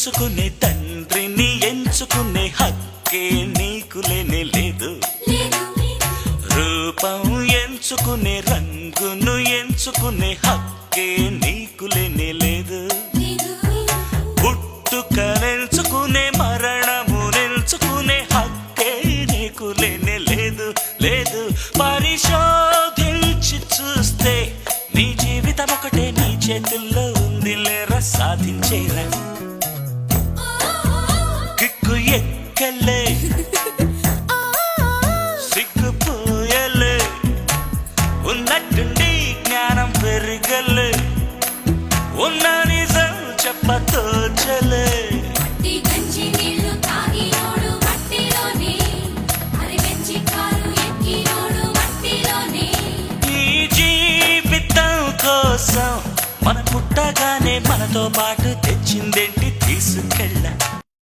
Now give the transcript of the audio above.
పెంచుకునే తండ్రిని ఎంచుకునే హక్కే నీకు లేనే లేదు. రూపం ఎంచుకునే రంగును ఎంచుకునే హక్కే నీకు లేనే లేదు. పుట్టుకనెంచుకునే మరణము నెంచుకునే హక్కే నీకు లేనే లేదు. లేదు పరిశోధించి చూస్తే నీ జీవితం ఒకటే నీ చేతుల్లో ఉంది లేరా సాధించేరా. కిక్కు ఎక్కలే సిగ్గుపోయలే ఉన్నట్టుండి జ్ఞానం పెరగలే ఉన్న నిజం చెప్పతోచలే. ఈ జీవితం కోసం మన పుట్టగానే మనతో పాటు తెచ్చిందేంటి తీసుకెళ్ళి